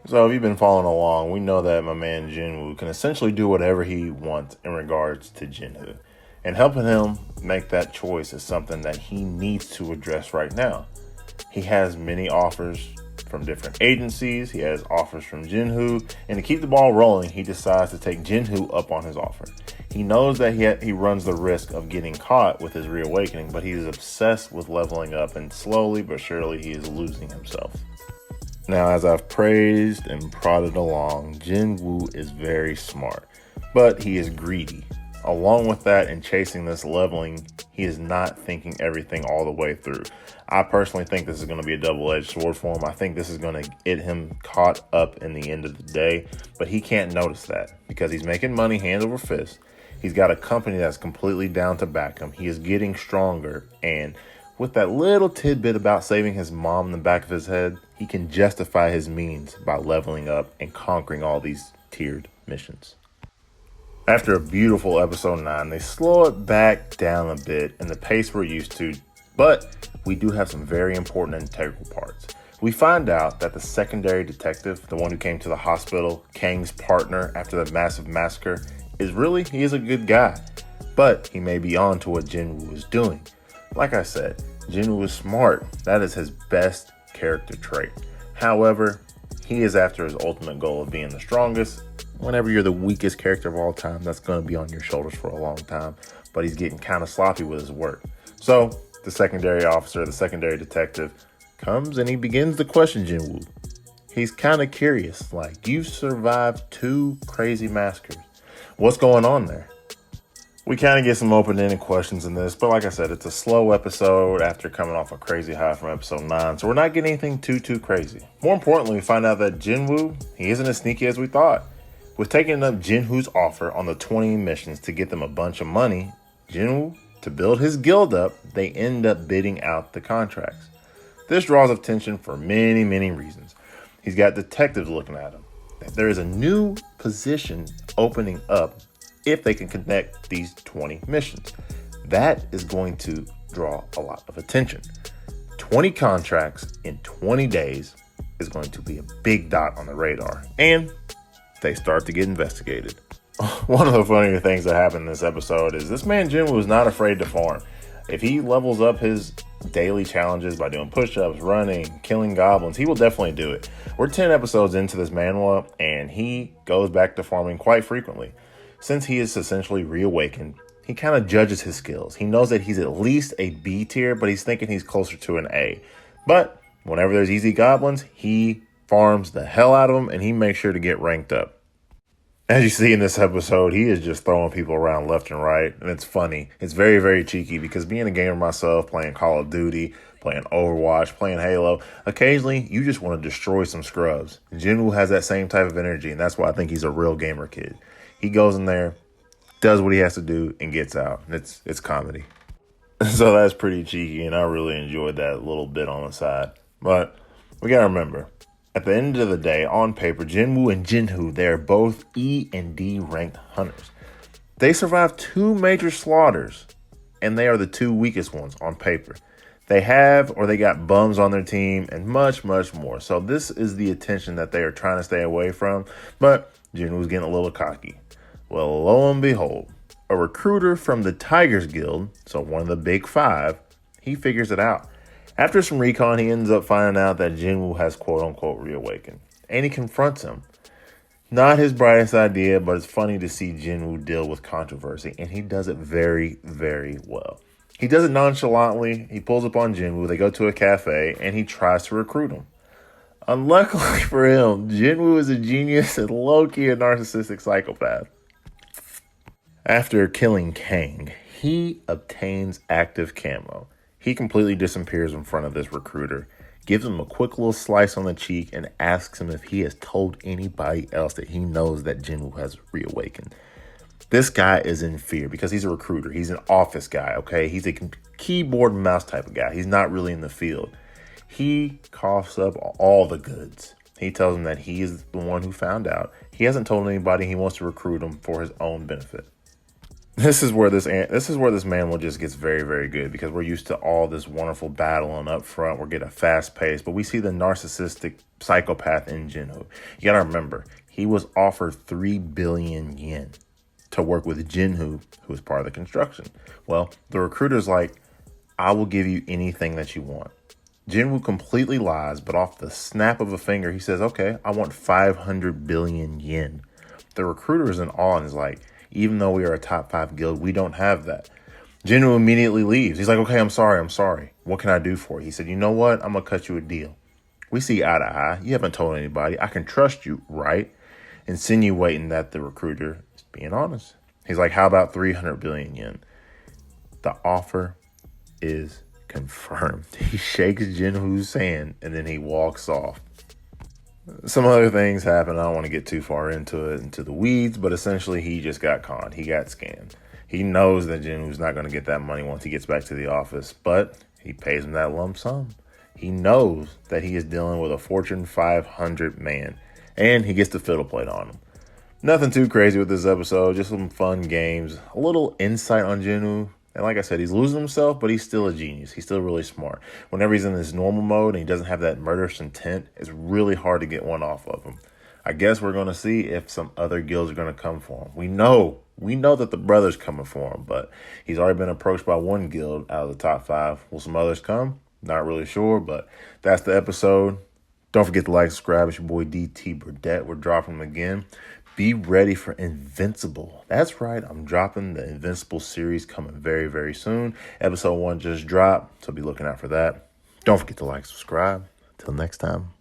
So if you've been following along, we know that my man Jinwoo can essentially do whatever he wants in regards to Jinwoo. And helping him make that choice is something that he needs to address right now. He has many offers from different agencies. He has offers from Jinwoo. And to keep the ball rolling, he decides to take Jinwoo up on his offer. He knows that he runs the risk of getting caught with his reawakening, but he is obsessed with leveling up, and slowly but surely he is losing himself. Now, as I've praised and prodded along, Jinwoo is very smart, but he is greedy. Along with that and chasing this leveling, he is not thinking everything all the way through. I personally think this is going to be a double-edged sword for him. I think this is going to get him caught up in the end of the day, but he can't notice that because he's making money hand over fist. He's got a company that's completely down to back him. He is getting stronger, and with that little tidbit about saving his mom in the back of his head, he can justify his means by leveling up and conquering all these tiered missions. After a beautiful episode 9, they slow it back down a bit in the pace we're used to, but we do have some very important and integral parts. We find out that the secondary detective, the one who came to the hospital, Kang's partner after the massive massacre, he is a good guy, but he may be on to what Jinwoo is doing. Like I said, Jinwoo is smart. That is his best character trait. However, he is after his ultimate goal of being the strongest. Whenever you're the weakest character of all time, that's going to be on your shoulders for a long time. But he's getting kind of sloppy with his work. So the secondary officer, the secondary detective, comes and he begins to question Jinwoo. He's kind of curious, like, you've survived 2 crazy massacres. What's going on there? We kind of get some open-ended questions in this, but like I said, it's a slow episode after coming off a crazy high from episode 9, so we're not getting anything too crazy. More importantly, we find out that Jinwoo, he isn't as sneaky as we thought. With taking up Jinwoo's offer on the 20 missions to get them a bunch of money, Jinwoo, to build his guild up, they end up bidding out the contracts. This draws attention for many reasons. He's got detectives looking at him. There is a new position opening up if they can connect these 20 missions. That is going to draw a lot of attention. 20 contracts in 20 days is going to be a big dot on the radar, and they start to get investigated. One of the funnier things that happened in this episode is this man Jinwoo is not afraid to farm. If he levels up his daily challenges by doing push-ups, running, killing goblins, he will definitely do it. We're 10 episodes into this Manwha, and he goes back to farming quite frequently. Since he is essentially reawakened, he kind of judges his skills. He knows that he's at least a B tier, but he's thinking he's closer to an A. But whenever there's easy goblins, he farms the hell out of them, and he makes sure to get ranked up. As you see in this episode, he is just throwing people around left and right, and it's funny. It's very cheeky because being a gamer myself, playing Call of Duty, playing Overwatch, playing Halo, occasionally you just want to destroy some scrubs. Jinwoo has that same type of energy, and that's why I think he's a real gamer kid. He goes in there, does what he has to do, and gets out. It's comedy. So that's pretty cheeky, and I really enjoyed that little bit on the side. But we gotta remember, at the end of the day, on paper, Jinwoo and Jinwoo, they are both E and D ranked hunters. They survived 2 major slaughters, and they are the 2 weakest ones on paper. They got bums on their team, and much more. So this is the attention that they are trying to stay away from, but Jinwoo's getting a little cocky. Well, lo and behold, a recruiter from the Tigers Guild, so one of the big 5, he figures it out. After some recon, he ends up finding out that Jinwoo has quote-unquote reawakened, and he confronts him. Not his brightest idea, but it's funny to see Jinwoo deal with controversy, and he does it very well. He does it nonchalantly. He pulls up on Jinwoo, they go to a cafe, and he tries to recruit him. Unluckily for him, Jinwoo is a genius and low-key a narcissistic psychopath. After killing Kang, he obtains active camo. He completely disappears in front of this recruiter, gives him a quick little slice on the cheek, and asks him if he has told anybody else that he knows that Jinwoo has reawakened. This guy is in fear because he's a recruiter. He's an office guy, okay? He's a keyboard and mouse type of guy. He's not really in the field. He coughs up all the goods. He tells him that he is the one who found out. He hasn't told anybody. He wants to recruit him for his own benefit. This is where this man will just gets very, very good, because we're used to all this wonderful battling up front. We're getting fast pace, but we see the narcissistic psychopath in Jinwoo. You gotta remember, he was offered 3 billion yen to work with Jinwoo, who was part of the construction. Well, the recruiter's like, I will give you anything that you want. Jinwoo completely lies, but off the snap of a finger, he says, okay, I want 500 billion yen. The recruiter is in awe and is like, even though we are a top 5 guild, we don't have that. Jinwoo immediately leaves. He's like, okay, I'm sorry. What can I do for you? He said, you know what? I'm going to cut you a deal. We see eye to eye. You haven't told anybody. I can trust you, right? Insinuating that the recruiter is being honest. He's like, how about 300 billion yen? The offer is confirmed. He shakes Jinwoo's hand and then he walks off. Some other things happen. I don't want to get too far into the weeds, but essentially he just got conned. He got scammed. He knows that Jinwoo's not going to get that money once he gets back to the office, but he pays him that lump sum. He knows that he is dealing with a Fortune 500 man, and he gets the fiddle plate on him. Nothing too crazy with this episode, just some fun games, a little insight on Jinwoo. And like I said, he's losing himself, but he's still a genius. He's still really smart. Whenever he's in his normal mode and he doesn't have that murderous intent, it's really hard to get one off of him. I guess we're going to see if some other guilds are going to come for him. We know that the brother's coming for him, but he's already been approached by one guild out of the top 5. Will some others come? Not really sure, but that's the episode. Don't forget to like, subscribe. It's your boy DT Burdett. We're dropping them again. Be ready for Invincible. That's right. I'm dropping the Invincible series coming very, very soon. Episode 1 just dropped, so be looking out for that. Don't forget to like, subscribe. Till next time.